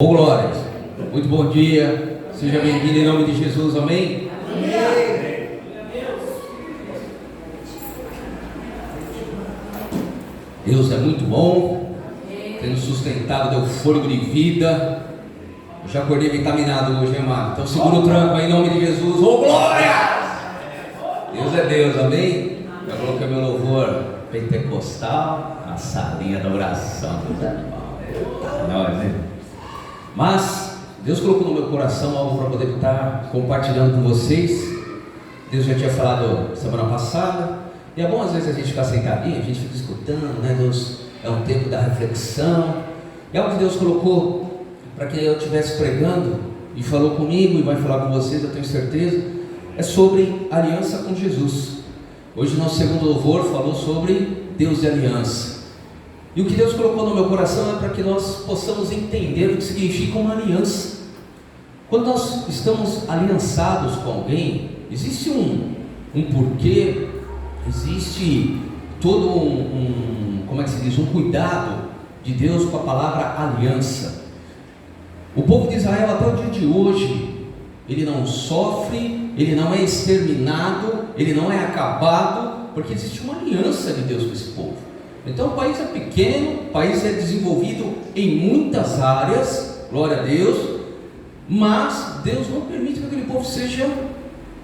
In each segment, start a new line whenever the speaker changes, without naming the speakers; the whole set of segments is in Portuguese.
Oh, glórias, muito bom dia, seja bem-vindo em nome de Jesus, amém? Amém. Deus é muito bom, tem nos sustentado, deu fôlego de vida. Eu já acordei vitaminado hoje, hein, amado? Então segura o tranco aí em nome de Jesus. Oh, glória! Deus é Deus, amém? Já coloquei meu louvor pentecostal, a salinha da oração. Deus é bom, nós, né? Mas Deus colocou no meu coração algo para poder estar compartilhando com vocês. Deus já tinha falado semana passada, e é bom às vezes a gente ficar sentadinho, a gente fica escutando, né? Deus, é um tempo da reflexão. É algo que Deus colocou para que eu estivesse pregando, e falou comigo, e vai falar com vocês, eu tenho certeza. É sobre aliança com Jesus. Hoje o nosso segundo louvor falou sobre Deus e aliança. E o que Deus colocou no meu coração é para que nós possamos entender o que significa uma aliança. Quando nós estamos aliançados com alguém, existe um porquê, existe todo como é que se diz, um cuidado de Deus com a palavra aliança. O povo de Israel até o dia de hoje, ele não sofre, ele não é exterminado, ele não é acabado, porque existe uma aliança de Deus com esse povo. Então o país é pequeno, o país é desenvolvido em muitas áreas, glória a Deus, mas Deus não permite que aquele povo seja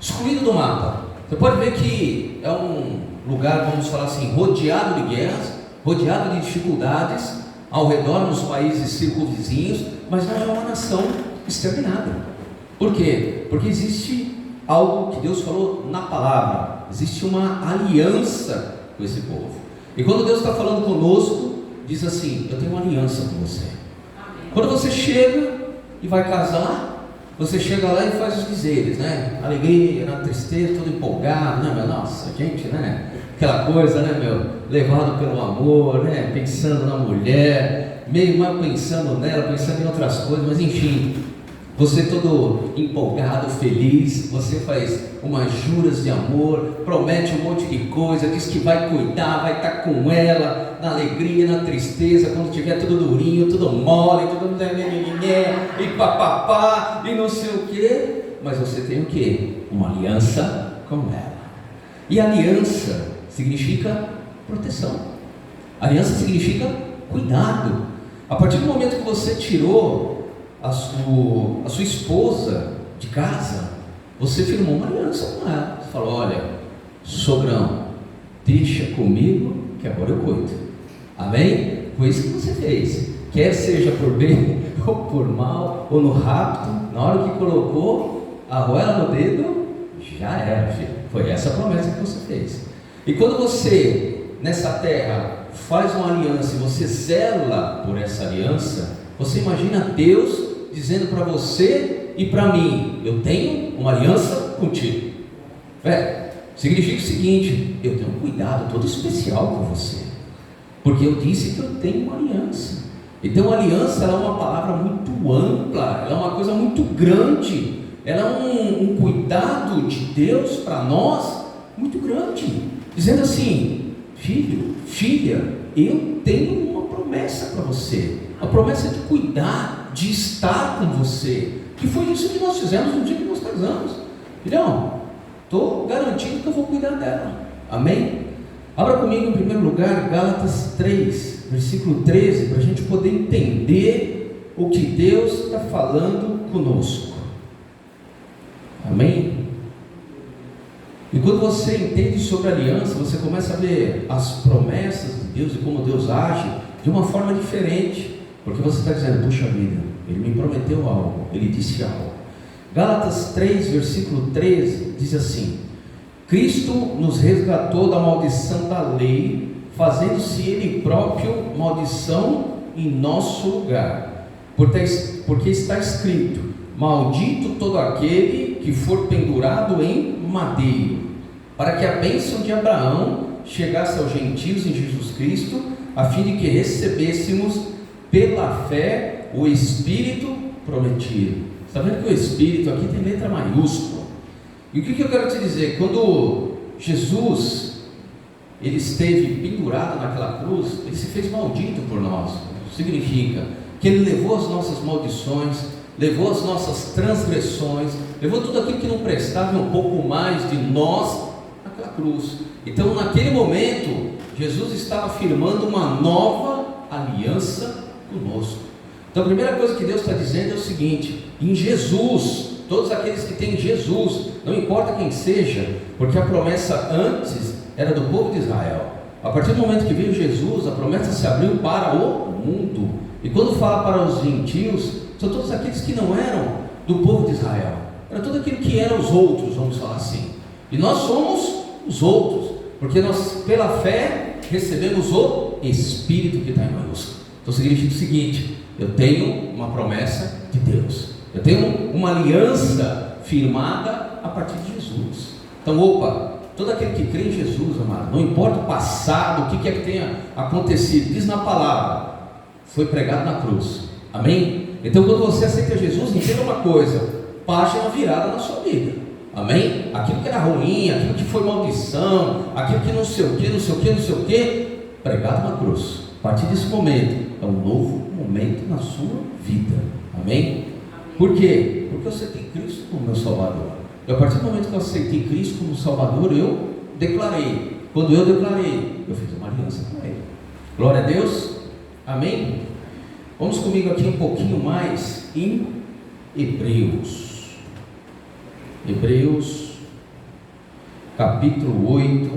excluído do mapa. Você pode ver que é um lugar, vamos falar assim, rodeado de guerras, rodeado de dificuldades, ao redor nos países circunvizinhos, mas não é uma nação exterminada. Por quê? Porque existe algo que Deus falou na palavra, existe uma aliança com esse povo. E quando Deus está falando conosco, diz assim: eu tenho uma aliança com você. Amém. Quando você chega e vai casar, você chega lá e faz os dizeres, né? Alegria, na tristeza, todo empolgado, né, meu? Nossa, gente, né? Aquela coisa, né, meu? Levado pelo amor, né? Pensando na mulher, meio mal pensando nela, pensando em outras coisas, mas enfim. Você todo empolgado, feliz, você faz umas juras de amor, promete um monte de coisa, diz que vai cuidar, vai estar com ela, na alegria, na tristeza, quando tiver tudo durinho, tudo mole, tudo e papapá, e não sei o que, mas você tem o que? Uma aliança com ela. E aliança significa proteção, aliança significa cuidado. A partir do momento que você tirou a sua esposa de casa, você firmou uma aliança com ela. Você falou: olha, sogrão, deixa comigo que agora eu cuido. Amém? Foi isso que você fez. Quer seja por bem ou por mal, ou no rapto, na hora que colocou a argola no dedo, já era, filho. Foi essa a promessa que você fez. E quando você nessa terra faz uma aliança e você zela por essa aliança, você imagina Deus dizendo para você e para mim: eu tenho uma aliança contigo. Significa o seguinte: eu tenho um cuidado todo especial com você, porque eu disse que eu tenho uma aliança. Então a aliança, ela é uma palavra muito ampla, ela é uma coisa muito grande, ela é um cuidado de Deus para nós muito grande, dizendo assim: filho, filha, eu tenho uma promessa para você, a promessa de cuidar, de estar com você, que foi isso que nós fizemos no dia que nós casamos. Filhão, estou garantido que eu vou cuidar dela. Amém? Abra comigo em primeiro lugar Gálatas 3, versículo 13, para a gente poder entender o que Deus está falando conosco. Amém? E quando você entende sobre a aliança, você começa a ver as promessas de Deus e como Deus age de uma forma diferente. Porque você está dizendo: puxa vida, ele me prometeu algo, ele disse algo. Gálatas 3, versículo 13, diz assim: Cristo nos resgatou da maldição da lei, fazendo-se Ele próprio maldição em nosso lugar. Porque está escrito: maldito todo aquele que for pendurado em madeiro, para que a bênção de Abraão chegasse aos gentios em Jesus Cristo, a fim de que recebêssemos pela fé o Espírito prometido. Está vendo que o Espírito aqui tem letra maiúscula? E o que eu quero te dizer? Quando Jesus ele esteve pendurado naquela cruz, ele se fez maldito por nós. Significa que Ele levou as nossas maldições, levou as nossas transgressões, levou tudo aquilo que não prestava um pouco mais de nós naquela cruz. Então naquele momento, Jesus estava firmando uma nova aliança conosco. Então a primeira coisa que Deus está dizendo é o seguinte: em Jesus, todos aqueles que têm Jesus, não importa quem seja, porque a promessa antes era do povo de Israel. A partir do momento que veio Jesus, a promessa se abriu para o mundo. E quando fala para os gentios, são todos aqueles que não eram do povo de Israel, era tudo aquilo que eram os outros, vamos falar assim. E nós somos os outros, porque nós pela fé recebemos o Espírito que está em nós. Então significa o seguinte: eu tenho uma promessa de Deus, eu tenho uma aliança firmada a partir de Jesus. Então todo aquele que crê em Jesus, amado, não importa o passado, o que é que tenha acontecido, diz na palavra, foi pregado na cruz, amém? Então quando você aceita Jesus, entenda uma coisa: página virada na sua vida, amém? Aquilo que era ruim, aquilo que foi maldição, aquilo que não sei o que, pregado na cruz. A partir desse momento, é um novo momento na sua vida, amém? Por quê? Porque eu aceitei Cristo como meu Salvador. E a partir do momento que eu aceitei Cristo como Salvador, eu declarei. Quando eu declarei, eu fiz uma aliança com Ele. Glória a Deus, amém? Vamos comigo aqui um pouquinho mais em Hebreus. Hebreus, capítulo 8,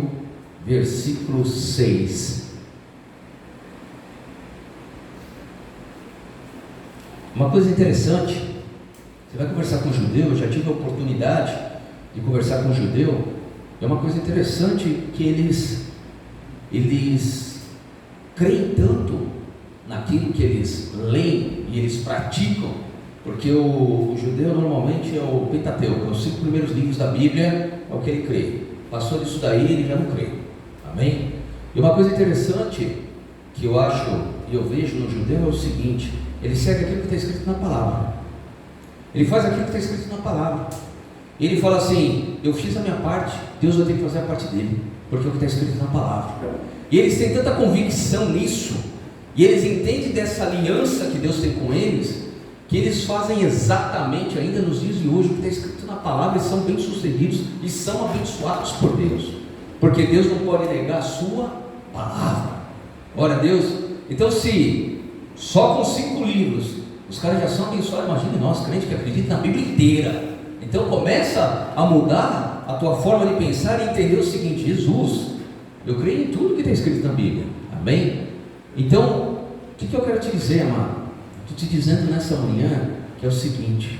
versículo 6. Uma coisa interessante, você vai conversar com um judeu, eu já tive a oportunidade de conversar com um judeu, é uma coisa interessante que eles creem tanto naquilo que eles leem e eles praticam, porque o judeu normalmente é o Pentateuco, os 5 primeiros livros da Bíblia é o que ele crê. Passou disso daí, ele já não crê, amém? E uma coisa interessante que eu acho e eu vejo no judeu é o seguinte: ele segue aquilo que está escrito na palavra, ele faz aquilo que está escrito na palavra, e ele fala assim: eu fiz a minha parte, Deus vai ter que fazer a parte dele, porque é o que está escrito na palavra. E eles têm tanta convicção nisso, e eles entendem dessa aliança que Deus tem com eles, que eles fazem exatamente ainda nos dias de hoje o que está escrito na palavra, e são bem sucedidos e são abençoados por Deus, porque Deus não pode negar a sua palavra. Glória a Deus. Então se só com 5 livros os caras já são abençoados, imagine nós, crentes que acreditam na Bíblia inteira. Então começa a mudar a tua forma de pensar e entender o seguinte: Jesus, eu creio em tudo que está escrito na Bíblia, amém? Então, o que eu quero te dizer, amado? Estou te dizendo nessa manhã que é o seguinte: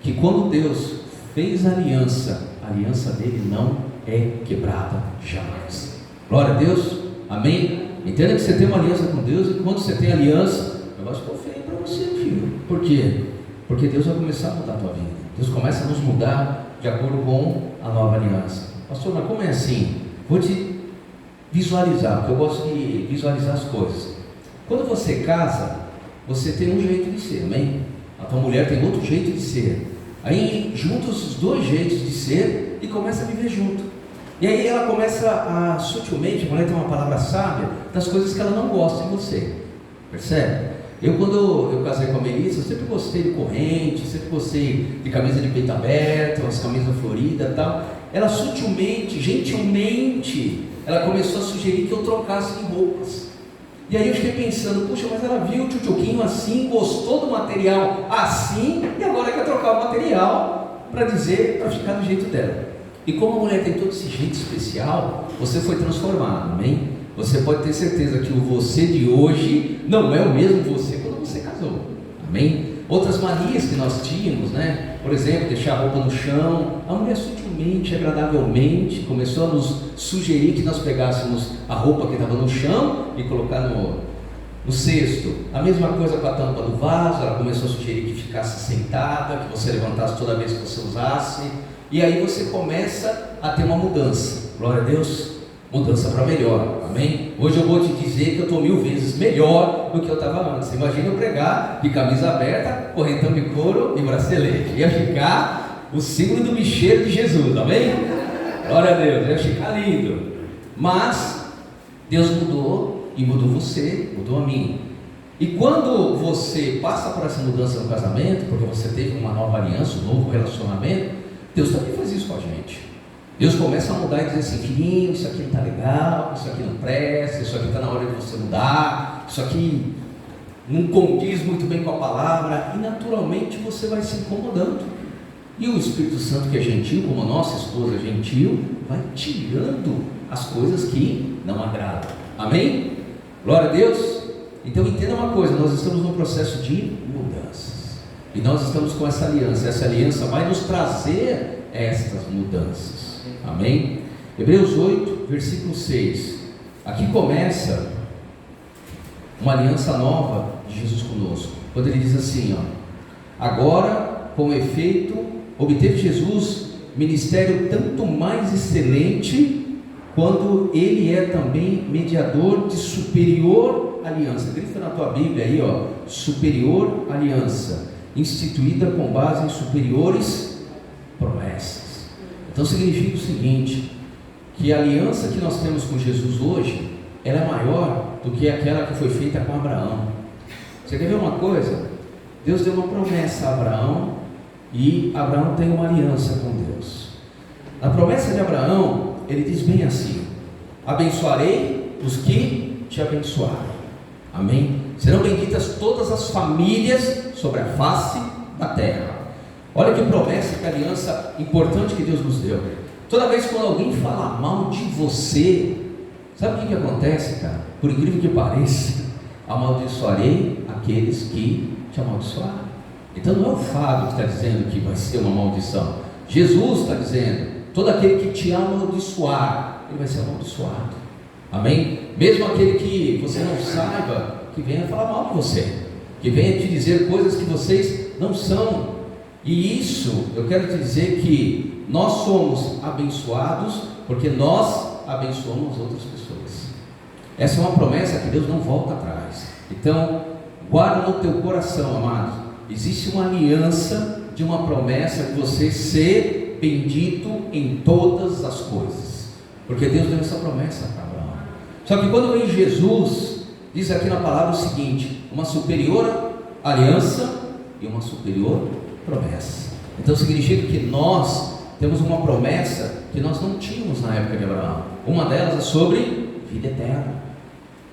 que quando Deus fez a aliança dele não é quebrada jamais. Glória a Deus, amém? Entenda que você tem uma aliança com Deus, e quando você tem aliança, o negócio ficou feio para você, filho. Por quê? Porque Deus vai começar a mudar a tua vida. Deus começa a nos mudar de acordo com a nova aliança. Pastor, mas como é assim? Vou te visualizar, porque eu gosto de visualizar as coisas. Quando você casa, você tem um jeito de ser, amém? A tua mulher tem outro jeito de ser. Aí junta os 2 jeitos de ser e começa a viver junto. E aí ela começa a sutilmente, a mulher tem uma palavra sábia, das coisas que ela não gosta em você. Percebe? Quando eu casei com a Melissa, eu sempre gostei de corrente, sempre gostei de camisa de peito aberto, umas camisas floridas e tal. Ela sutilmente, gentilmente, ela começou a sugerir que eu trocasse de roupas. E aí eu fiquei pensando: puxa, mas ela viu o tchutchuquinho assim, gostou do material assim, e agora quer trocar o material para ficar do jeito dela. E como a mulher tem todo esse jeito especial, você foi transformado, amém? Você pode ter certeza que o você de hoje não é o mesmo você quando você casou, amém? Outras manias que nós tínhamos, né? Por exemplo, deixar a roupa no chão. A mulher sutilmente, agradavelmente começou a nos sugerir que nós pegássemos a roupa que estava no chão e colocar no cesto. A mesma coisa com a tampa do vaso, ela começou a sugerir que ficasse sentada, que você levantasse toda vez que você usasse. E aí você começa a ter uma mudança. Glória a Deus. Mudança para melhor, amém? Hoje eu vou te dizer que eu estou 1000 vezes melhor do que eu estava antes. Imagina eu pregar de camisa aberta, correntão de couro e bracelete. Ia ficar o símbolo do bicheiro de Jesus, amém? Glória a Deus, ia ficar lindo. Mas Deus mudou, e mudou você, mudou a mim. E quando você passa por essa mudança no casamento, porque você teve uma nova aliança, um novo relacionamento, Deus também faz isso com a gente. Deus começa a mudar e dizer assim: filhinho, isso aqui não está legal, isso aqui não presta, isso aqui está na hora de você mudar, isso aqui não condiz muito bem com a palavra, e naturalmente você vai se incomodando. E o Espírito Santo, que é gentil, como a nossa esposa é gentil, vai tirando as coisas que não agradam. Amém? Glória a Deus. Então entenda uma coisa: nós estamos num processo de mudanças, e nós estamos com essa aliança. Essa aliança vai nos trazer estas mudanças. Amém? Hebreus 8, versículo 6. Aqui começa uma aliança nova de Jesus conosco, quando ele diz assim, agora, com efeito, obteve Jesus ministério tanto mais excelente, quando ele é também mediador de superior aliança. Grita na tua Bíblia aí, superior aliança, instituída com base em superiores promessas. Então significa o seguinte, que a aliança que nós temos com Jesus hoje, ela é maior do que aquela que foi feita com Abraão. Você quer ver uma coisa? Deus deu uma promessa a Abraão, e Abraão tem uma aliança com Deus. Na promessa de Abraão, ele diz bem assim: abençoarei os que te abençoarem. Amém? Serão benditas todas as famílias sobre a face da terra. Olha que promessa, que aliança importante que Deus nos deu. Toda vez que alguém fala mal de você, sabe o que acontece, cara? Por incrível que pareça, amaldiçoarei aqueles que te amaldiçoaram. Então não é o Fábio que está dizendo que vai ser uma maldição. Jesus está dizendo: todo aquele que te amaldiçoar, ele vai ser amaldiçoado. Amém? Mesmo aquele que você não saiba, que venha falar mal de você, que venha te dizer coisas que vocês não são. E isso, eu quero te dizer que nós somos abençoados porque nós abençoamos outras pessoas. Essa é uma promessa que Deus não volta atrás. Então, guarda no teu coração, amado. Existe uma aliança de uma promessa de você ser bendito em todas as coisas, porque Deus deu essa promessa para Abraão. Só que quando vem Jesus, diz aqui na palavra o seguinte: uma superior aliança e uma superior promessa. Então significa que nós temos uma promessa que nós não tínhamos na época de Abraão. Uma delas é sobre vida eterna.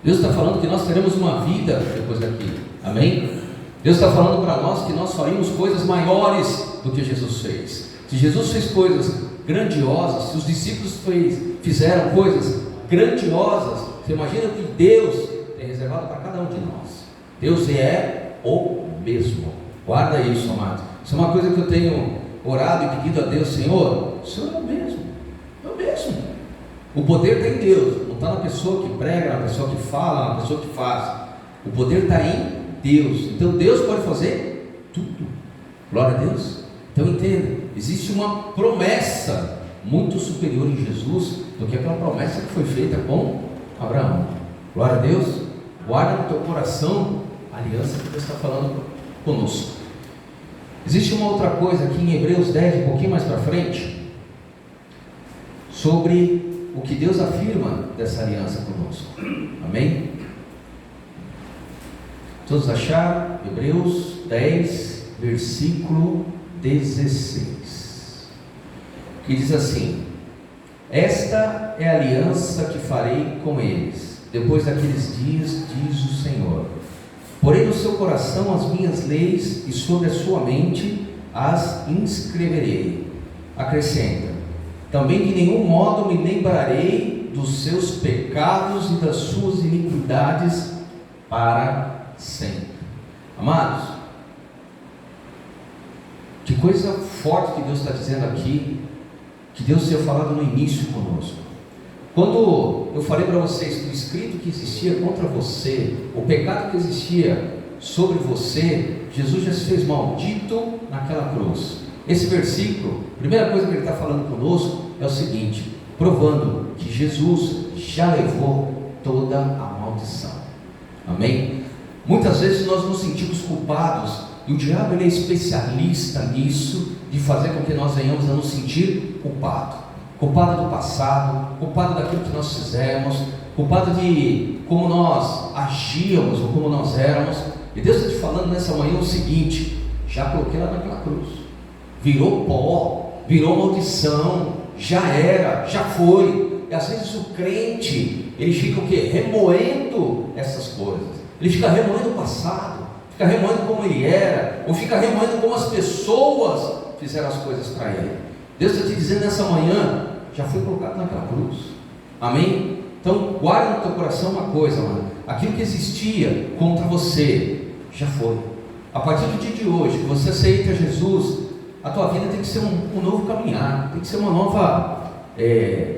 Deus está falando que nós teremos uma vida depois daqui. Amém? Deus está falando para nós que nós faríamos coisas maiores do que Jesus fez. Se Jesus fez coisas grandiosas, se os discípulos fizeram coisas grandiosas, você imagina o que Deus tem reservado para cada um de nós. Deus é o mesmo. Guarda isso, amado. Isso é uma coisa que eu tenho orado e pedido a Deus: Senhor, o Senhor é o mesmo. É o mesmo. O poder está em Deus, não está na pessoa que prega, na pessoa que fala, na pessoa que faz. O poder está em Deus. Então Deus pode fazer tudo. Glória a Deus. Então entenda, existe uma promessa muito superior em Jesus do que aquela promessa que foi feita com Abraão. Glória a Deus. Guarda no teu coração a aliança que Deus está falando conosco. Existe uma outra coisa aqui em Hebreus 10, um pouquinho mais para frente, sobre o que Deus afirma dessa aliança conosco. Amém? Todos acharam? Hebreus 10, versículo 16, que diz assim: esta é a aliança que farei com eles, depois daqueles dias, diz o Senhor. Porém no seu coração as minhas leis, e sobre a sua mente as inscreverei. Acrescenta: também de nenhum modo me lembrarei dos seus pecados e das suas iniquidades para sempre. Amados, que coisa forte que Deus está dizendo aqui, que Deus tinha falado no início conosco. Quando eu falei para vocês que o escrito que existia contra você, o pecado que existia sobre você, Jesus já se fez maldito naquela cruz. Esse versículo, a primeira coisa que ele está falando conosco é o seguinte, provando que Jesus já levou toda a maldição. Amém? Muitas vezes nós nos sentimos culpados, e o diabo ele é especialista nisso, de fazer com que nós venhamos a nos sentir culpado do passado, culpado daquilo que nós fizemos, culpado de como nós agíamos ou como nós éramos. E Deus está te falando nessa manhã o seguinte: já coloquei lá naquela cruz, virou pó, virou maldição, já era, já foi. E às vezes o crente, ele fica o quê? Remoendo essas coisas, ele fica remoendo o passado, fica remoendo como ele era, ou fica remoendo como as pessoas fizeram as coisas para ele. Deus está te dizendo nessa manhã: já foi colocado naquela cruz. Amém? Então guarda no teu coração uma coisa, mano: aquilo que existia contra você já foi. A partir do dia de hoje que você aceita Jesus, a tua vida tem que ser um novo caminhar, tem que ser uma nova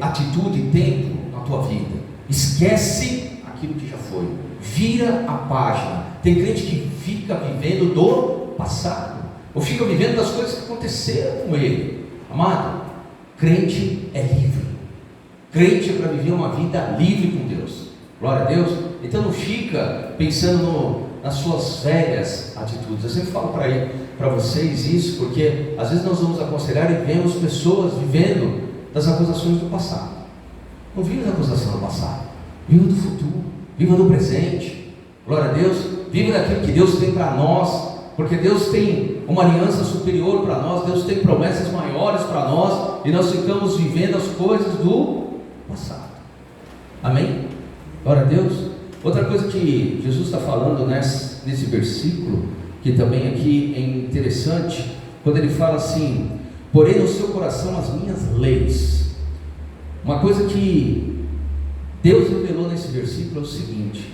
atitude e tempo na tua vida. Esquece aquilo que já foi, vira a página. Tem crente que fica vivendo do passado, ou fica vivendo das coisas que aconteceram com ele. Amado, crente é livre. Crente é para viver uma vida livre com Deus. Glória a Deus. Então não fica pensando nas suas velhas atitudes. Eu sempre falo para vocês isso, porque às vezes nós vamos aconselhar e vemos pessoas vivendo das acusações do passado. Não viva da acusação do passado, viva do futuro, viva do presente. Glória a Deus. Viva daquilo que Deus tem para nós, porque Deus tem uma aliança superior para nós, Deus tem promessas maiores para nós, e nós ficamos vivendo as coisas do passado. Amém? Glória a Deus. Outra coisa que Jesus está falando nesse versículo, que também aqui é interessante, quando ele fala assim: porém no seu coração as minhas leis. Uma coisa que Deus revelou nesse versículo é o seguinte: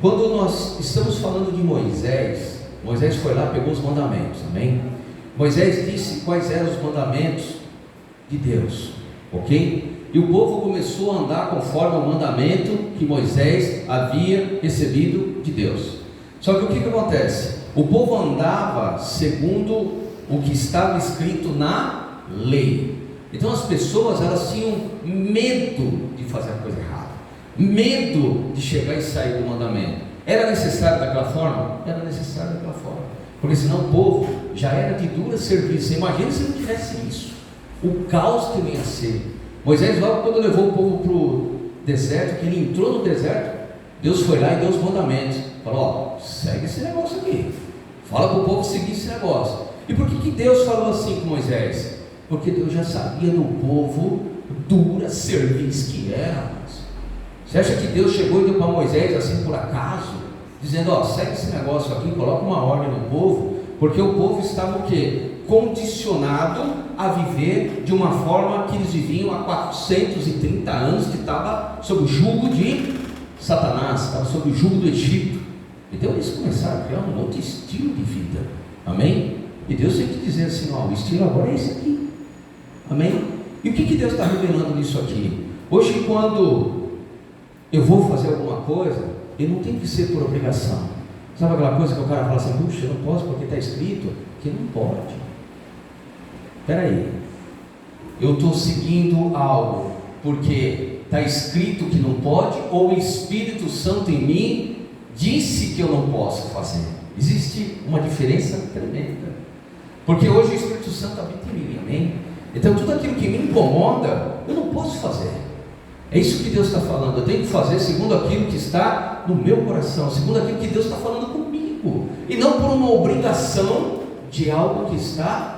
quando nós estamos falando de Moisés foi lá, pegou os mandamentos, amém? Moisés disse quais eram os mandamentos de Deus, ok? E o povo começou a andar conforme o mandamento que Moisés havia recebido de Deus. Só que o que acontece? O povo andava segundo o que estava escrito na lei. Então as pessoas, elas tinham medo de fazer a coisa errada, medo de chegar e sair do mandamento. Era necessário daquela forma? Era necessário daquela forma, porque senão o povo já era de dura serviço. Imagina se não tivesse isso, o caos que vinha a ser. Moisés, logo quando levou o povo para o deserto, que ele entrou no deserto, Deus foi lá e deu os mandamentos. Falou: ó, segue esse negócio aqui, fala para o povo seguir esse negócio. E por que Deus falou assim com Moisés? Porque Deus já sabia do povo dura serviço que era. Você acha que Deus chegou e deu para Moisés assim por acaso, dizendo: ó, segue esse negócio aqui, coloca uma ordem no povo? Porque o povo estava o quê? Condicionado a viver de uma forma que eles viviam há 430 anos, que estava sob o jugo de Satanás, estava sob o jugo do Egito. Então eles começaram a criar um outro estilo de vida, amém? E Deus tem que dizer assim: ó, o estilo agora é esse aqui, amém? E o que Deus está revelando nisso aqui? Hoje, quando eu vou fazer alguma coisa, eu não tenho que ser por obrigação. Sabe aquela coisa que o cara fala assim: puxa, eu não posso porque está escrito? Que não pode. Espera aí, eu estou seguindo algo porque está escrito que não pode, ou o Espírito Santo em mim disse que eu não posso fazer? Existe uma diferença tremenda, porque hoje o Espírito Santo habita em mim, amém? Então tudo aquilo que me incomoda, eu não posso fazer. É isso que Deus está falando. Eu tenho que fazer segundo aquilo que está no meu coração, segundo aquilo que Deus está falando comigo, e não por uma obrigação de algo que está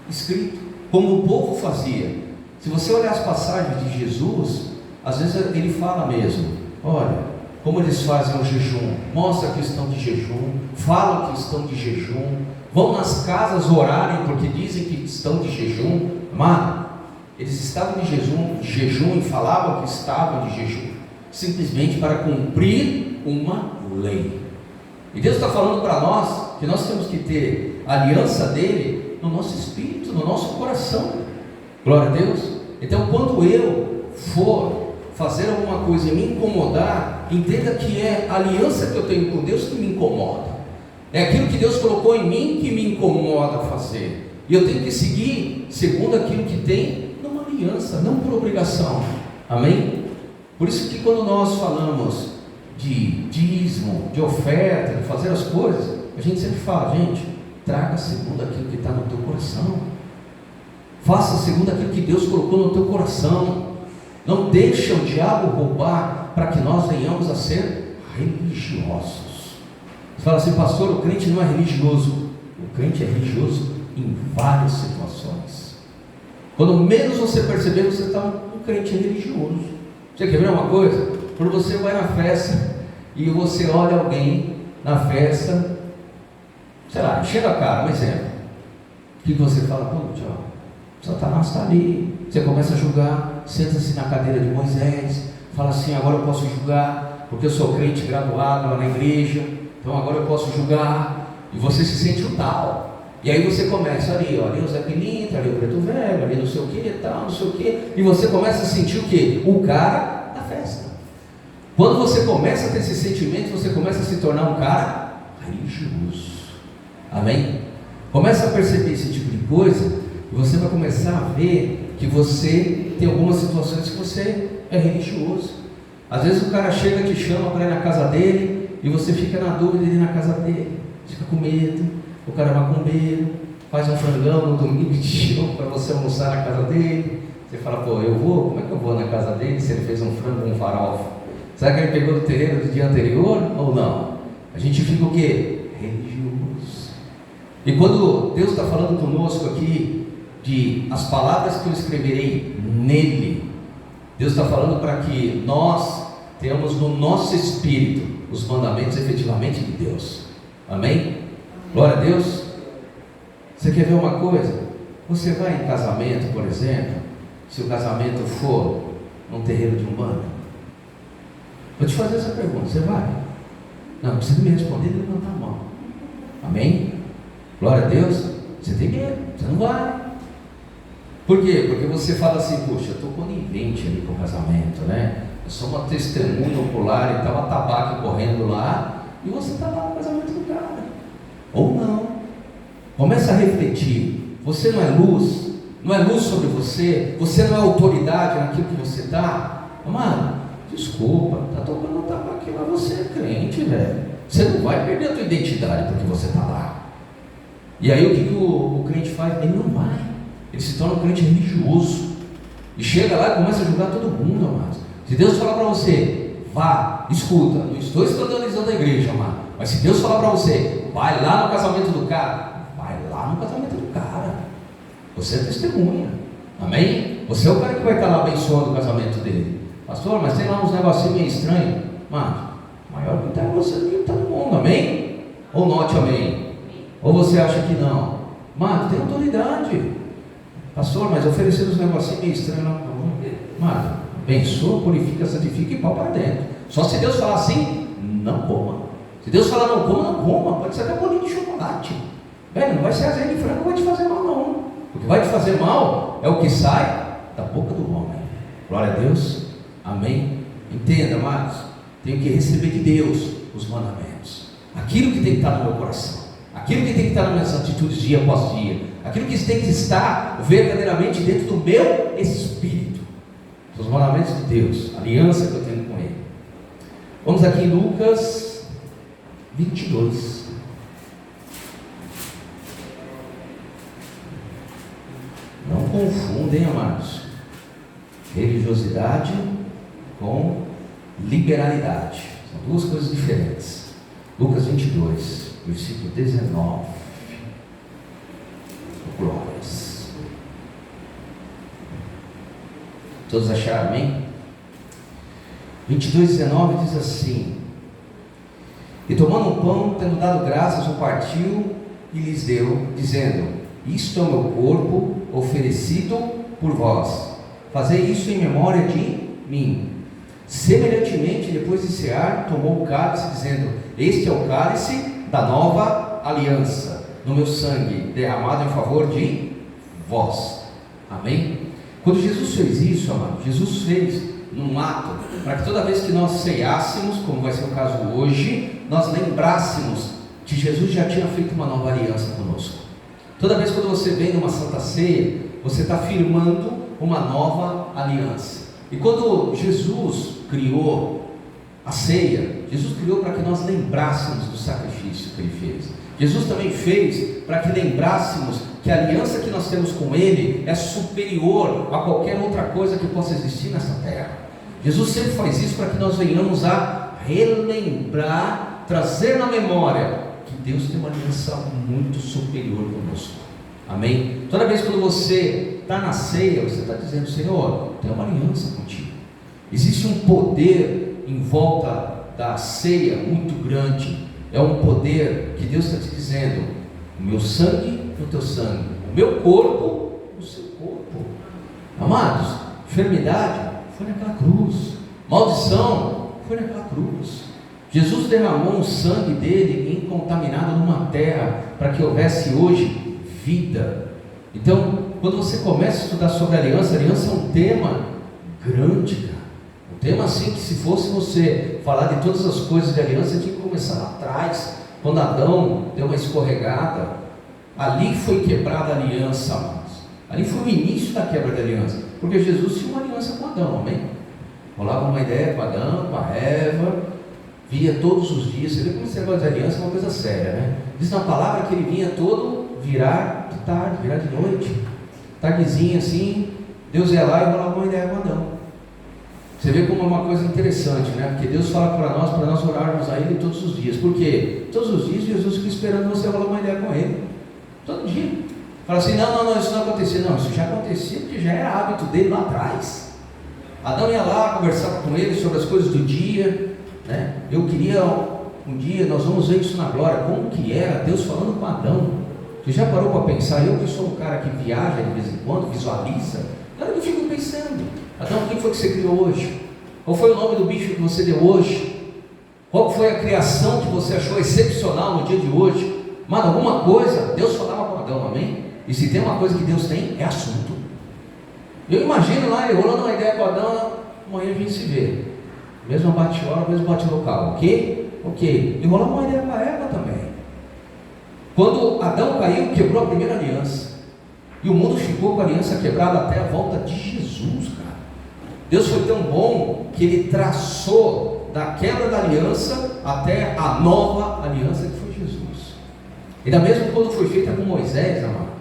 escrito, como o povo fazia. Se você olhar as passagens de Jesus, às vezes ele fala mesmo: olha, como eles fazem o jejum, mostra que estão de jejum, falam que estão de jejum, vão nas casas orarem porque dizem que estão de jejum. Amado, eles estavam de jejum e falavam que estavam de jejum, simplesmente para cumprir uma lei. E Deus está falando para nós que nós temos que ter a aliança dele no nosso espírito, no nosso coração. Glória a Deus. Então quando eu for fazer alguma coisa e me incomodar, entenda que é a aliança que eu tenho com Deus que me incomoda, é aquilo que Deus colocou em mim que me incomoda fazer, e eu tenho que seguir segundo aquilo que tem numa aliança, não por obrigação, amém? Por isso que quando nós falamos de dízimo, de oferta, de fazer as coisas, a gente sempre fala: gente, traga segundo aquilo que está no teu coração, faça segundo aquilo que Deus colocou no teu coração, não deixa o diabo roubar para que nós venhamos a ser religiosos. Você fala assim, pastor, o crente não é religioso. O crente é religioso em várias situações. Quando menos você perceber, você está um crente religioso. Você quer ver uma coisa? Quando você vai na festa e você olha alguém na festa, sei lá, enchendo a cara, um exemplo. O que você fala? Pô, tchau, Satanás está ali. Você começa a julgar, senta-se na cadeira de Moisés, fala assim, agora eu posso julgar, porque eu sou crente graduado lá na igreja, então agora eu posso julgar, e você se sente um tal. E aí você começa ali, ó, ali o Zé Pilintra, ali o Preto Velho, ali não sei o que, tal, não sei o que, e você começa a sentir o que? O cara da festa. Quando você começa a ter esse sentimento, você começa a se tornar um cara religioso. Amém? Começa a perceber esse tipo de coisa, e você vai começar a ver que você tem algumas situações que você é religioso. Às vezes o cara chega e te chama para ir na casa dele, e você fica na dúvida de ir na casa dele, fica com medo. O cara é macumbeiro, faz um frangão no domingo e te chama para você almoçar na casa dele. Você fala, pô, eu vou? Como é que eu vou na casa dele se ele fez um frango com farofa? Será que ele pegou do terreiro do dia anterior ou não? A gente fica o quê? Religioso. E quando Deus está falando conosco aqui de as palavras que eu escreverei nele, Deus está falando para que nós tenhamos no nosso espírito os mandamentos efetivamente de Deus. Amém? Glória a Deus. Você quer ver uma coisa? Você vai em casamento, por exemplo, se o casamento for num terreiro de umbanda. Vou te fazer essa pergunta, você vai? Não precisa me responder e levantar a mão. Amém? Glória a Deus. Você tem medo, você não vai. Por quê? Porque você fala assim, poxa, eu estou conivente ali com o casamento, né? Eu sou uma testemunha ocular e estava tabaco correndo lá, e você está lá no casamento do cara. Ou não. Começa a refletir. Você não é luz, não é luz sobre você, você não é autoridade naquilo que você está. Amado, desculpa, está tocando tabaco aqui, mas você é crente, velho. Você não vai perder a tua identidade porque você está lá. E aí o que o crente faz? Ele não vai. Ele se torna um crente religioso. E chega lá e começa a julgar todo mundo, amado. Se Deus falar para você, vá, escuta, não estou escandalizando a igreja, amado, mas se Deus falar para você, vai lá no casamento do cara, vai lá no casamento do cara. Você é testemunha. Amém? Você é o cara que vai estar lá abençoando o casamento dele. Pastor, mas tem lá uns negocinhos meio estranhos. Mano, maior que está em você do que está no mundo. Amém? Ou note amém? Ou você acha que não? Mano, tem autoridade. Pastor, mas oferecer uns negocinhos meio estranhos lá. Mano, abençoa, purifica, santifica e pau para dentro. Só se Deus falar assim, não coma. Se Deus falar não coma, não coma. Pode ser até bolinho de chocolate. Velho, não vai ser azeite de frango, não vai te fazer mal não. O que vai te fazer mal é o que sai da boca do homem. Glória a Deus. Amém. Entenda, amados. Tenho que receber de Deus os mandamentos. Aquilo que tem que estar no meu coração. Aquilo que tem que estar nas minhas atitudes dia após dia. Aquilo que tem que estar verdadeiramente dentro do meu espírito. Os mandamentos de Deus. A aliança que eu tenho com Ele. Vamos aqui em Lucas 22. Não confundem, amados, religiosidade com liberalidade. São duas coisas diferentes. Lucas 22, versículo 19. Glórias. Todos acharam, amém? 22, 19 diz assim: e tomando um pão, tendo dado graças, o partiu e lhes deu, dizendo: isto é o meu corpo oferecido por vós, fazei isso em memória de mim. Semelhantemente, depois de cear, tomou o cálice, dizendo: este é o cálice da nova aliança, no meu sangue, derramado em favor de vós. Amém? Quando Jesus fez isso, amado, Jesus fez num ato, para que toda vez que nós ceiássemos, como vai ser o caso hoje, nós lembrássemos que Jesus já tinha feito uma nova aliança conosco. Toda vez quando você vem numa Santa Ceia, você está firmando uma nova aliança. E quando Jesus criou a ceia, Jesus criou para que nós lembrássemos do sacrifício que Ele fez. Jesus também fez para que lembrássemos que a aliança que nós temos com Ele é superior a qualquer outra coisa que possa existir nessa terra. Jesus sempre faz isso para que nós venhamos a relembrar, trazer na memória que Deus tem uma aliança muito superior conosco. Amém? Toda vez que você está na ceia, você está dizendo: Senhor, tem uma aliança contigo. Existe um poder em volta da ceia muito grande. É um poder que Deus está te dizendo: o meu sangue no teu sangue, o meu corpo no seu corpo. Amados, enfermidade foi naquela cruz, maldição foi naquela cruz. Jesus derramou o sangue dele incontaminado numa terra para que houvesse hoje vida. Então, quando você começa a estudar sobre a aliança é um tema grande, cara. Um tema assim que, se fosse você falar de todas as coisas de aliança, tinha que começar lá atrás, quando Adão deu uma escorregada. Ali foi quebrada a aliança, amados. Ali foi o início da quebra da aliança, porque Jesus tinha uma aliança com Adão, amém? Rolava uma ideia com Adão, com a Eva, via todos os dias. Você vê como esse negócio de aliança é uma coisa séria, né? Diz na palavra que ele vinha todo virar de tarde, virar de noite, tardezinha assim, Deus ia lá e rolava uma ideia com Adão. Você vê como é uma coisa interessante, né? Porque Deus fala para nós orarmos a Ele todos os dias. Por quê? Todos os dias Jesus fica esperando você rolar uma ideia com Ele. Todo dia. Fala assim: não, isso não acontecia. Não, isso já acontecia porque já era hábito dele lá atrás. Adão ia lá, conversava com ele sobre as coisas do dia, né? Eu queria um dia, nós vamos ver isso na glória, como que era Deus falando com Adão. Você já parou para pensar? Eu que sou um cara que viaja de vez em quando, visualiza, cara, eu fico pensando: Adão, o que foi que você criou hoje? Qual foi o nome do bicho que você deu hoje? Qual foi a criação que você achou excepcional no dia de hoje? Mano, alguma coisa, Deus falava com Adão, amém? E se tem uma coisa que Deus tem, é assunto. Eu imagino lá, ele rolando uma ideia com Adão, amanhã a gente se vê. Mesmo bate-hora, mesmo bate-local, ok? Ok. E rolando uma ideia com a Eva também. Quando Adão caiu, quebrou a primeira aliança. E o mundo ficou com a aliança quebrada até a volta de Jesus, cara. Deus foi tão bom que Ele traçou da quebra da aliança até a nova aliança que foi Jesus. E da mesma quando foi feita com Moisés, amado.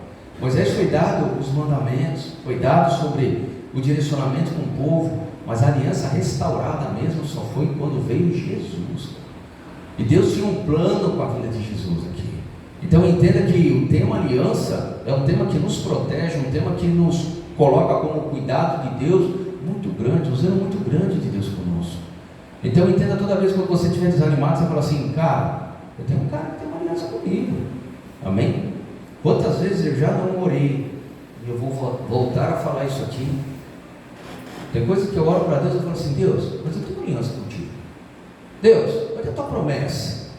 Moisés foi dado os mandamentos, foi dado sobre o direcionamento com o povo, mas a aliança restaurada mesmo só foi quando veio Jesus. E Deus tinha um plano com a vida de Jesus aqui. Então entenda que o tema aliança é um tema que nos protege, um tema que nos coloca como cuidado de Deus muito grande, um zelo muito grande de Deus conosco. Então entenda, toda vez que você estiver desanimado, você fala assim: cara, eu tenho um cara que tem uma aliança comigo, amém? Quantas vezes eu já não orei, e eu vou voltar a falar isso aqui. Tem coisa que eu oro para Deus e eu falo assim: Deus, mas eu tenho uma aliança contigo. Deus, cadê a tua promessa?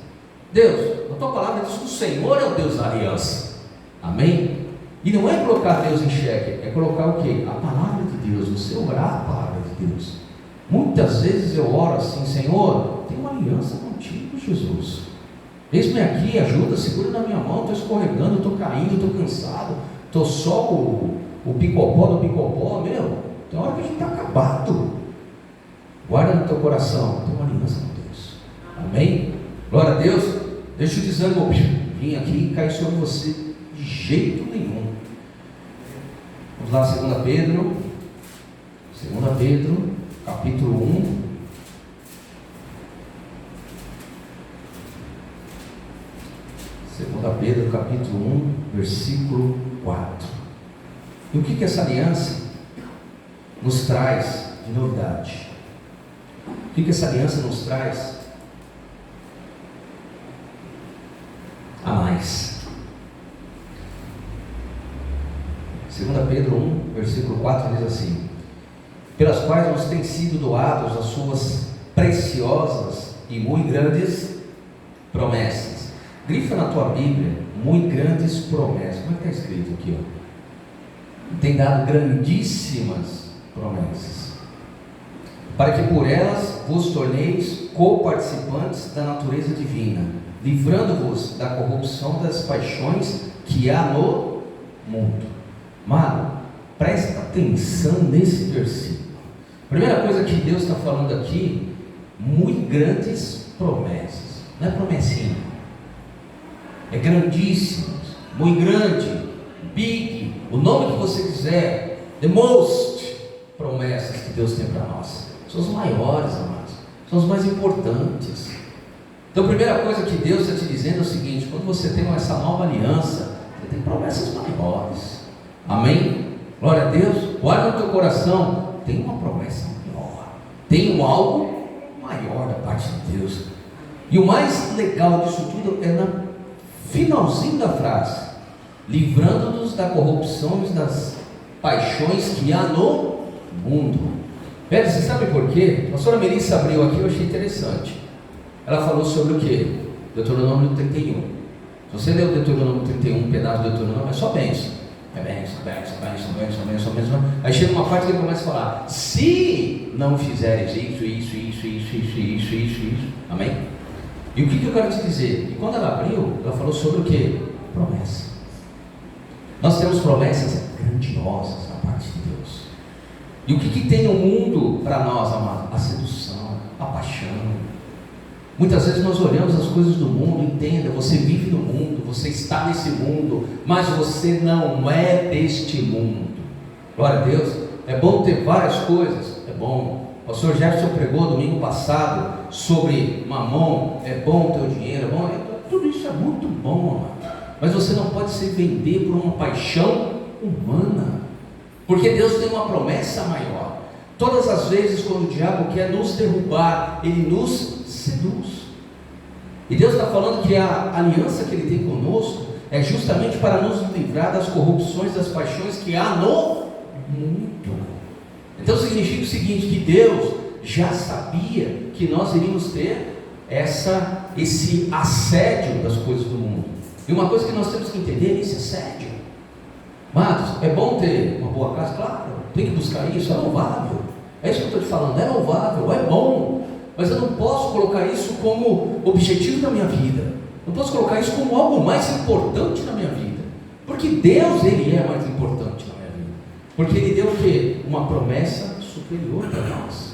Deus, a tua palavra diz que o Senhor é o Deus da aliança, amém? E não é colocar Deus em xeque, é colocar o quê? A palavra de Deus, você orar a palavra de Deus. Muitas vezes eu oro assim: Senhor, tem uma aliança contigo, Jesus. Eis-me aqui, ajuda, segura na minha mão, estou escorregando, estou caindo, estou cansado, estou só o picopó do picopó, meu. Tem hora que a gente está acabado. Guarda no teu coração, tem uma aliança com Deus, amém? Glória a Deus. Deixa o desânimo vir aqui e cair sobre você de jeito nenhum. Vamos lá, 2 Pedro, capítulo 1. Pedro, capítulo 1, versículo 4. E o que essa aliança nos traz de novidade? O que essa aliança nos traz a mais? 2 Pedro 1, versículo 4 diz assim: pelas quais nos têm sido doados as suas preciosas e muito grandes promessas. Grifa na tua Bíblia, muito grandes promessas. Como é que está escrito aqui? Tem dado grandíssimas promessas, para que por elas vos torneis co-participantes da natureza divina, livrando-vos da corrupção das paixões que há no mundo. Mano, presta atenção nesse versículo. Primeira coisa que Deus está falando aqui: muito grandes promessas. Não é promessinha, é grandíssimo, muito grande, big, o nome que você quiser, the most promessas que Deus tem para nós. são os maiores, amados, são os mais importantes. Então a primeira coisa que Deus está te dizendo é o seguinte: quando você tem essa nova aliança, você tem promessas maiores. Amém? Glória a Deus. Guarda no teu coração, tem uma promessa maior, tem algo maior da parte de Deus. E o mais legal disso tudo é no finalzinho da frase: livrando-nos da corrupção e das paixões que há no mundo. Pedro, você sabe por quê? A pastora Melissa abriu aqui, eu achei interessante. Ela falou sobre o quê? Deuteronômio 31. Se você ler o Deuteronômio 31, um pedaço do Deuteronômio, é só bênção. É bênção. Aí chega uma parte que ele começa a falar: se não fizeres isso. Amém? E o que eu quero te dizer? E quando ela abriu, ela falou sobre o quê? Promessa. Nós temos promessas grandiosas da parte de Deus. E o que tem no mundo para nós, amado? A sedução, a paixão. Muitas vezes nós olhamos as coisas do mundo. Entenda, você vive no mundo, você está nesse mundo, mas você não é deste mundo. Glória a Deus. É bom ter várias coisas, é bom. O pastor Jefferson pregou domingo passado sobre mamon. É bom ter o dinheiro, é bom. Tudo isso é muito bom, amado. Mas você não pode se vender por uma paixão humana, porque Deus tem uma promessa maior. Todas as vezes quando o diabo quer nos derrubar, ele nos seduz. E Deus está falando que a aliança que Ele tem conosco é justamente para nos livrar das corrupções, das paixões que há no mundo. Então significa o seguinte: que Deus já sabia que nós iríamos ter esse assédio das coisas do mundo. E uma coisa que nós temos que entender é esse assédio. Amados, é bom ter uma boa casa? Claro, tem que buscar isso, é louvável. É isso que eu estou te falando, é louvável, é bom. Mas eu não posso colocar isso como objetivo da minha vida. Não posso colocar isso como algo mais importante na minha vida. Porque Deus, Ele é mais importante na minha vida. Porque Ele deu o quê? Uma promessa superior para nós.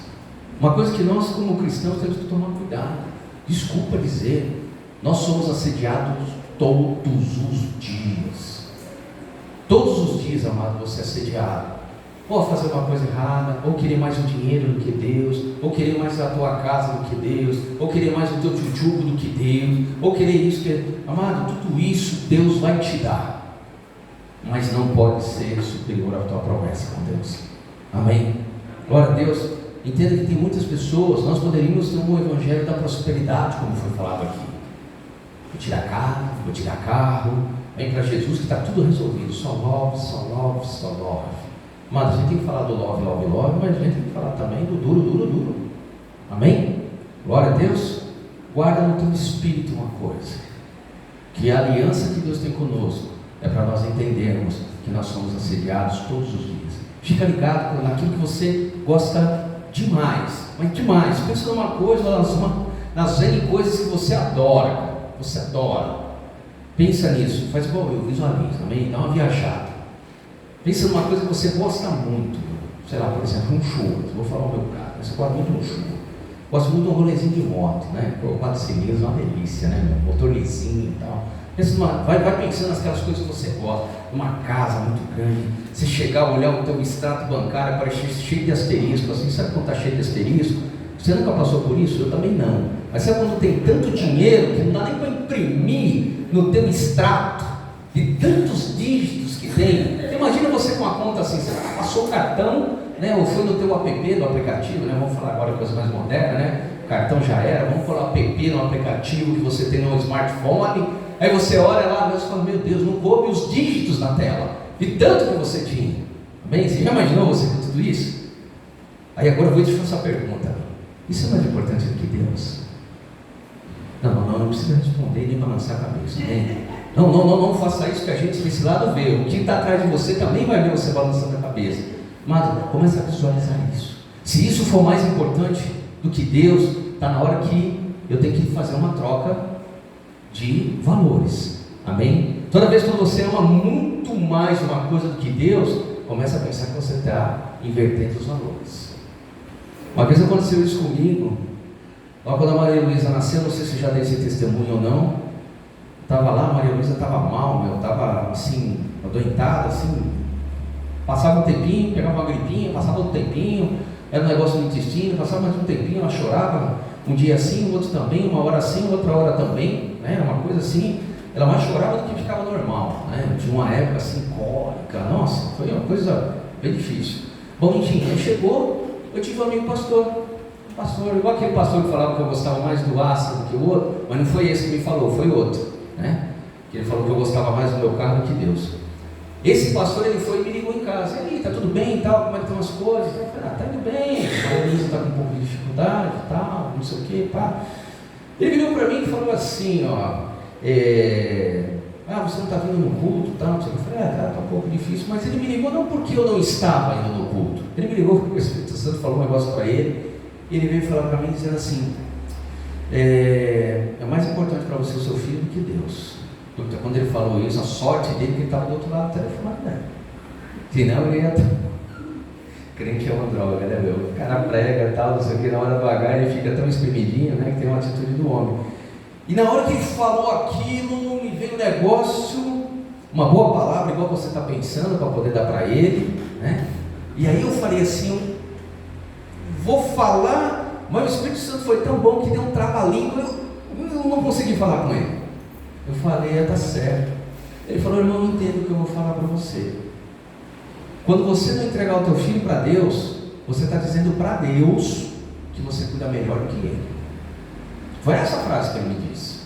Uma coisa que nós como cristãos temos que tomar cuidado. Desculpa dizer, nós somos assediados todos os dias. Todos os dias, amado, você é assediado. Ou fazer uma coisa errada, ou querer mais o dinheiro do que Deus, ou querer mais a tua casa do que Deus, ou querer mais o teu tchutchuco do que Deus, ou querer isso que... Amado, tudo isso Deus vai te dar, mas não pode ser superior à tua promessa com Deus. Amém? Glória a Deus. Entenda que tem muitas pessoas, nós poderíamos ter um evangelho da prosperidade, como foi falado aqui. Vou tirar carro, vem para Jesus que está tudo resolvido. Só love. Mas a gente tem que falar do love, mas a gente tem que falar também do duro. Amém? Glória a Deus. Guarda no teu espírito uma coisa: que a aliança que Deus tem conosco é para nós entendermos que nós somos assediados todos os dias. Fica ligado naquilo que você gosta demais, mas demais. Pensa numa coisa, nas N coisas que você adora, cara. Você adora. Pensa nisso, faz igual eu, visualiza, amém? Dá uma viajada. Pensa numa coisa que você gosta muito. Sei lá, por exemplo, um churro. Vou falar o meu caso. Você gosta muito de um churro. Gosto muito de um rolezinho de moto, né? 4 cilindros, uma delícia, né? Motor lisinho e tal. Vai pensando naquelas coisas que você gosta. Uma casa muito grande. Você chegar, olhar o teu extrato bancário, parece cheio de asterisco. Assim, sabe quando está cheio de asterisco? Você nunca passou por isso? Eu também não. Mas sabe quando tem tanto dinheiro que não dá nem para imprimir no teu extrato de tantos dígitos que tem? Imagina você com a conta assim, você passou o cartão, né? Ou foi no teu app do aplicativo, né? Vamos falar agora coisa mais moderna, né? O cartão já era, vamos falar app no aplicativo que você tem no smartphone. Aí você olha lá e fala: meu Deus, não coube os dígitos na tela de tanto que você tinha. Bem, você já imaginou você com tudo isso? Aí agora eu vou te fazer essa pergunta: isso é mais importante do que Deus? Não precisa responder nem balançar a cabeça, né? Não faça isso, que a gente desse lado vê. O que está atrás de você também vai ver você balançando a cabeça. Mas começa a visualizar isso. Se isso for mais importante do que Deus, está na hora que eu tenho que fazer uma troca de valores. Amém? Toda vez que você ama muito mais uma coisa do que Deus, começa a pensar que você está invertendo os valores. Uma vez aconteceu isso comigo. Logo quando a Maria Luísa nasceu, não sei se já dei esse testemunho ou não. Estava lá, a Maria Luísa estava mal, estava assim, adoentada, assim. Passava um tempinho, pegava uma gripinha, passava outro tempinho. era um negócio no intestino, passava mais um tempinho, ela chorava, um dia assim, o outro também, uma hora assim, outra hora também, né? Uma coisa assim, ela mais chorava do que ficava normal, né? Tinha uma época assim, cólica, nossa, foi uma coisa bem difícil. Bom, enfim, aí chegou, eu tive um amigo pastor, igual aquele pastor que falava que eu gostava mais do ácido do que o outro, mas não foi esse que me falou, foi outro, né? Que ele falou que eu gostava mais do meu carro do que Deus. Esse pastor, ele foi e me ligou em casa, e aí, tá tudo bem e tal, como é que estão as coisas? Eu falei, tá indo bem, a Elisa está com um pouco de dificuldade e tal, não sei o que, pá. Ele virou para mim e falou assim, ó, você não está vindo no culto e tal, não sei o que. Eu falei, tá um pouco difícil, mas ele me ligou não porque eu não estava indo no culto, ele me ligou porque o Espírito Santo falou um negócio para ele, e ele veio falar para mim dizendo assim, é mais importante para você o seu filho do que Deus. Então, quando ele falou isso, a sorte dele que ele estava do outro lado do telefone, né? Senão ele ia... Crente é uma droga, né, meu? O cara prega e tal, não sei o que, na hora do H ele fica tão espremidinho, né, que tem uma atitude do homem. E na hora que ele falou aquilo, me veio um negócio, uma boa palavra, igual você está pensando, para poder dar para ele, né? E aí eu falei assim, vou falar, mas o Espírito Santo foi tão bom que deu um trava-língua, eu não consegui falar com ele. Eu falei, tá certo. Ele falou, irmão, não entendo o que eu vou falar para você. Quando você não entregar o teu filho para Deus, você está dizendo para Deus que você cuida melhor do que ele. Foi essa frase que ele me disse.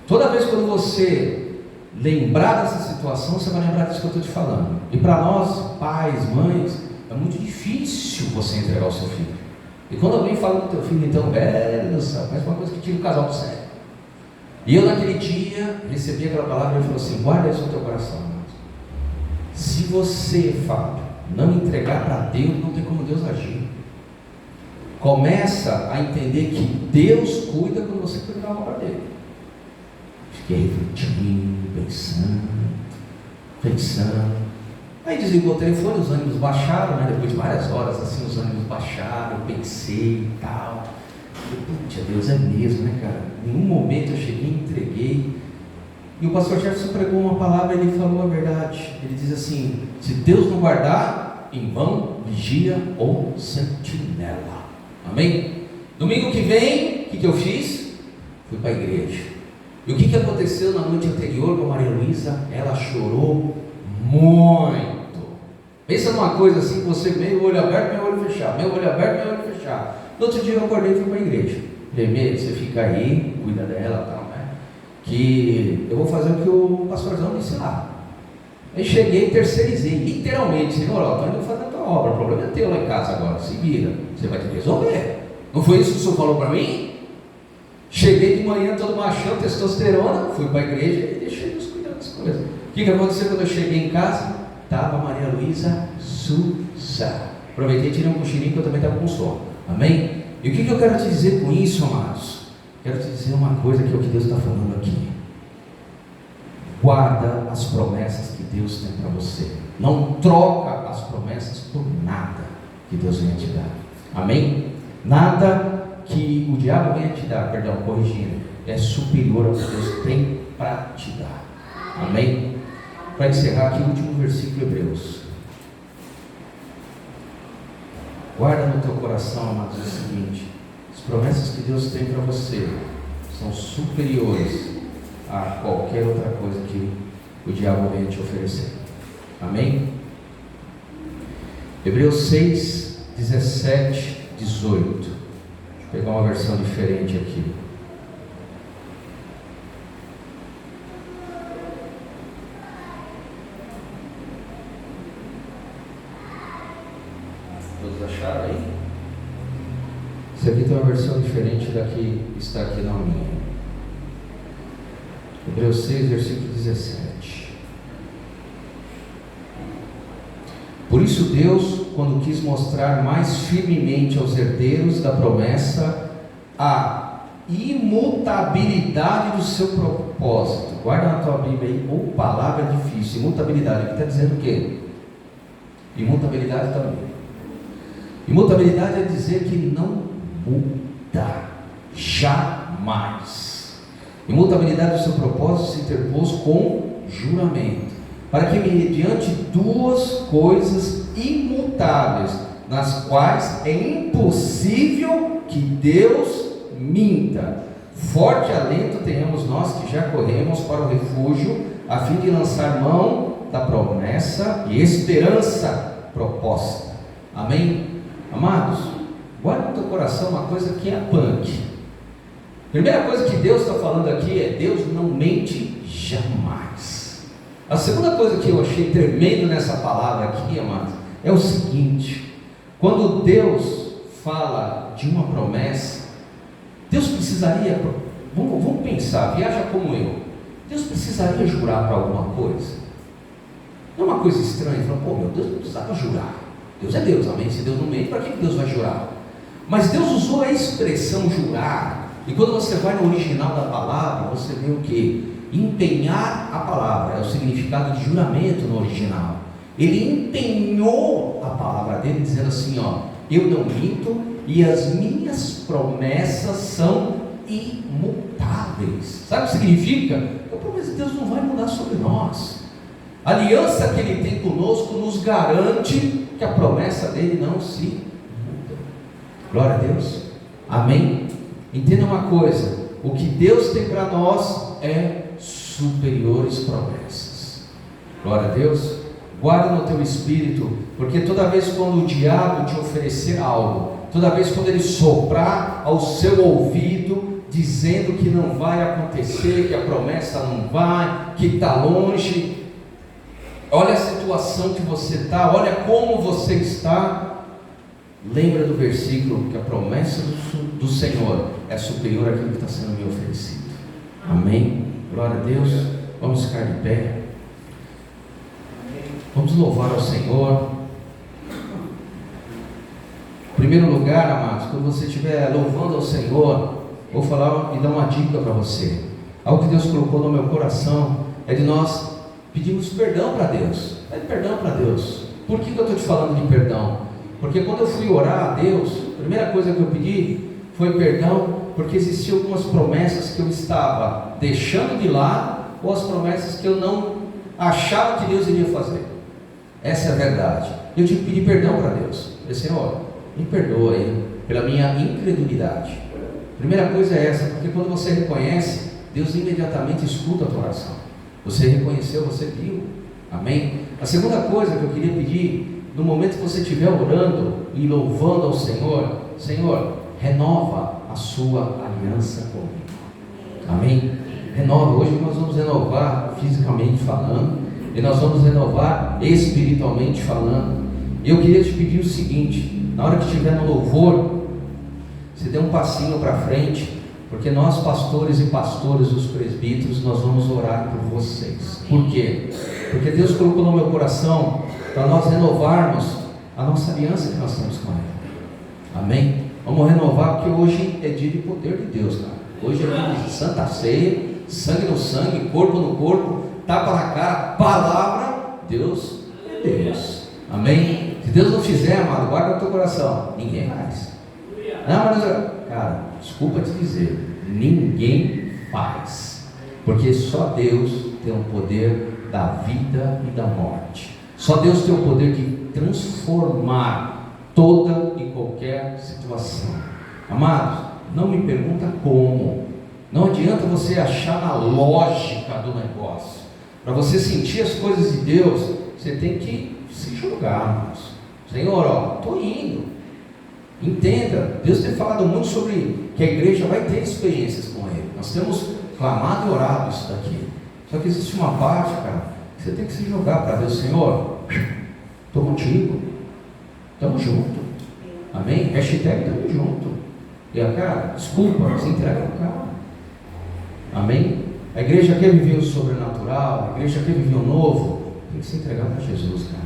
Toda vez quando você lembrar dessa situação, você vai lembrar disso que eu estou te falando. E para nós, pais, mães, é muito difícil você entregar o seu filho. E quando alguém fala do teu filho, então, faz uma coisa que tira o casal do sério. E eu naquele dia recebi aquela palavra e ele falou assim, guarda isso no teu coração, irmãos. Se você, Fábio, não entregar para Deus, não tem como Deus agir. Começa a entender que Deus cuida quando você cuida da obra dele. Fiquei refletindo, pensando. Aí desligou o telefone, os ânimos baixaram, né? Depois de várias horas assim, os ânimos baixaram, eu pensei e tal. Putz, Deus é mesmo, né, cara? Em nenhum momento eu cheguei e entreguei. E o pastor Jefferson pregou uma palavra e ele falou a verdade. Ele diz assim, se Deus não guardar, em vão vigia ou sentinela. Amém? Domingo que vem, o que eu fiz? Fui para a igreja. E o que aconteceu na noite anterior com a Maria Luísa? Ela chorou muito. Pensa numa coisa assim, você meio olho aberto, meio olho fechado, meio olho aberto, meio olho fechado. No outro dia eu acordei e fui para a igreja. Falei, você fica aí, cuida dela, tal, né? Que eu vou fazer o que o pastorzão me ensinar. Aí cheguei e terceirizei, literalmente, Senhor, estou indo fazer a tua obra, o problema é teu lá em casa agora, se vira, você vai ter que resolver. Não foi isso que o senhor falou para mim? Cheguei de manhã todo machão, testosterona, fui para a igreja e deixei Deus cuidar das coisas. O que aconteceu quando eu cheguei em casa? Estava a Maria Luísa sussa. Aproveitei e tirei um cochilinho que eu também estava com sono. Amém? E o que eu quero te dizer com isso, amados? Quero te dizer uma coisa que é o que Deus está falando aqui. Guarda as promessas que Deus tem para você. Não troca as promessas por nada que Deus venha te dar. Amém? Nada que o diabo venha te dar, corrigindo, é superior ao que Deus tem para te dar. Amém? Para encerrar aqui o último versículo de Hebreus. Guarda no teu coração, amados, o seguinte: as promessas que Deus tem para você são superiores a qualquer outra coisa que o diabo venha te oferecer. Amém? Hebreus 6, 17, 18. Deixa eu pegar uma versão diferente aqui. Todos acharam aí? Isso aqui tem uma versão diferente da que está aqui na minha. Hebreus 6, versículo 17. Por isso Deus, quando quis mostrar mais firmemente aos herdeiros da promessa a imutabilidade do seu propósito. Guarda na tua Bíblia aí, ou palavra difícil, imutabilidade. Aqui está dizendo o quê? Imutabilidade também. Imutabilidade é dizer que não muda, jamais. Imutabilidade do seu propósito se interpôs com juramento, para que mediante duas coisas imutáveis, nas quais é impossível que Deus minta. Forte alento tenhamos nós que já corremos para o refúgio, a fim de lançar mão da promessa e esperança proposta. Amém? Amados, guarda no teu coração uma coisa que é punk. Primeira coisa que Deus está falando aqui é: Deus não mente jamais. A segunda coisa que eu achei tremendo nessa palavra aqui, amados, é o seguinte: quando Deus fala de uma promessa, Deus precisaria, vamos pensar, viaja como eu, Deus precisaria jurar para alguma coisa? Não é uma coisa estranha, fala, pô, meu Deus não precisava jurar. Deus é Deus, amém? Se Deus não mente, para que Deus vai jurar? Mas Deus usou a expressão jurar, e quando você vai no original da palavra, você vê o que? Empenhar a palavra, é o significado de juramento no original. Ele empenhou a palavra dele, dizendo assim, ó, eu não minto, e as minhas promessas são imutáveis. Sabe o que significa? A promessa de Deus não vai mudar sobre nós. A aliança que Ele tem conosco nos garante que a promessa dele não se muda. Glória a Deus. Amém? Entenda uma coisa: o que Deus tem para nós é superiores promessas. Glória a Deus. Guarda no teu espírito, porque toda vez quando o diabo te oferecer algo, toda vez quando ele soprar ao seu ouvido, dizendo que não vai acontecer, que a promessa não vai, que está longe, olha a situação que você está, olha como você está, lembra do versículo que a promessa do Senhor é superior àquilo que está sendo me oferecido. Amém? Glória a Deus. Vamos ficar de pé. Vamos louvar ao Senhor. Em primeiro lugar, amados, quando você estiver louvando ao Senhor, vou falar e dar uma dica para você. Algo que Deus colocou no meu coração é de nós pedirmos perdão para Deus. Pede perdão para Deus. Por que eu estou te falando de perdão? Porque quando eu fui orar a Deus, a primeira coisa que eu pedi foi perdão, porque existiam algumas promessas que eu estava deixando de lado, ou as promessas que eu não achava que Deus iria fazer. Essa é a verdade. Eu tive que pedir perdão para Deus. Eu falei, Senhor, me perdoa aí pela minha incredulidade. Primeira coisa é essa, porque quando você reconhece, Deus imediatamente escuta a tua oração. Você reconheceu, você viu. Amém? A segunda coisa que eu queria pedir, no momento que você estiver orando e louvando ao Senhor, Senhor, renova a sua aliança comigo. Amém? Renova. Hoje nós vamos renovar fisicamente falando, e nós vamos renovar espiritualmente falando. E eu queria te pedir o seguinte: na hora que estiver no louvor, você dê um passinho para frente, porque nós pastores e pastores, os presbíteros, nós vamos orar por vocês. Por quê? Porque Deus colocou no meu coração para nós renovarmos a nossa aliança que nós temos com Ele. Amém? Vamos renovar, porque hoje é dia de poder de Deus, cara. Hoje é dia de Santa Ceia, sangue no sangue, corpo no corpo, tapa na cara, palavra. Deus é Deus. Amém? Se Deus não fizer, amado, guarda no teu coração, ninguém mais. Não, mas, cara, desculpa te dizer, ninguém faz, porque só Deus tem o poder da vida e da morte. Só Deus tem o poder de transformar toda e qualquer situação. Amados, não me pergunta como. Não adianta você achar na lógica do negócio. Para você sentir as coisas de Deus, você tem que se jogar, amados. Senhor, ó, estou indo. Entenda, Deus tem falado muito sobre que a igreja vai ter experiências com Ele. Nós temos clamado e orado isso daqui. Só que existe uma parte, cara, que você tem que se jogar para Deus. Senhor, estou contigo, estamos juntos. Amém? Hashtag estamos juntos. E a cara, desculpa, se entrega no cara. Amém? A igreja quer viver o sobrenatural, a igreja quer viver o novo, tem que se entregar para Jesus, cara.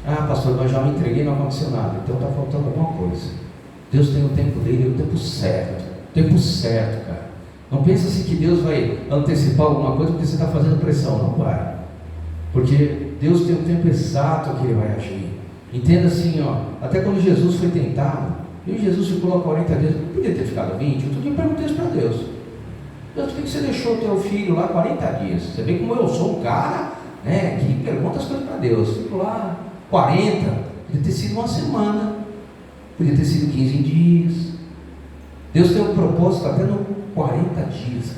Ah, pastor, mas já me entreguei e não aconteceu nada, então está faltando alguma coisa. Deus tem o tempo dele, o tempo certo, cara. Não pensa assim que Deus vai antecipar alguma coisa porque você está fazendo pressão, não vai. Porque Deus tem o tempo exato que Ele vai agir. Entenda assim, ó, até quando Jesus foi tentado, e Jesus ficou lá 40 dias, não podia ter ficado 20, eu tinha perguntado isso para Deus. Deus, por que você deixou o teu filho lá 40 dias? Você vê como eu sou um cara, né, que pergunta as coisas para Deus. Fico lá 40, podia ter sido uma semana. Podia ter sido 15 dias. Deus tem um propósito até no 40 dias.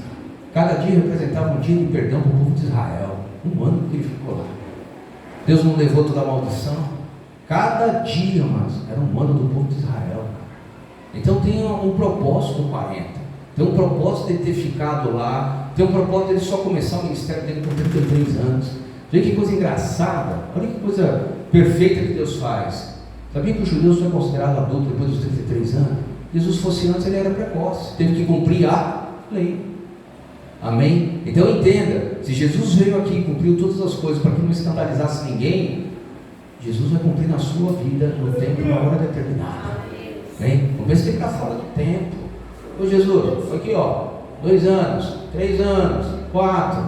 Cada dia representava um dia de perdão para o povo de Israel. Um ano que ele ficou lá. Deus não levou toda a maldição. Cada dia, mas era um ano do povo de Israel. Então tem um propósito no 40. Tem um propósito de ter ficado lá. Tem um propósito de ele só começar o ministério dele com 33 anos. Veja que coisa engraçada. Olha que coisa perfeita que Deus faz. Sabia que o judeu só é considerado adulto depois dos 33 anos? Jesus fosse antes, ele era precoce. Teve que cumprir a lei. Amém? Então entenda, se Jesus veio aqui e cumpriu todas as coisas para que não escandalizasse ninguém, Jesus vai cumprir na sua vida, no tempo e na hora determinada. Amém? Não pense que ele está fora do tempo. Ô Jesus, foi aqui 2 anos, 3 anos, 4,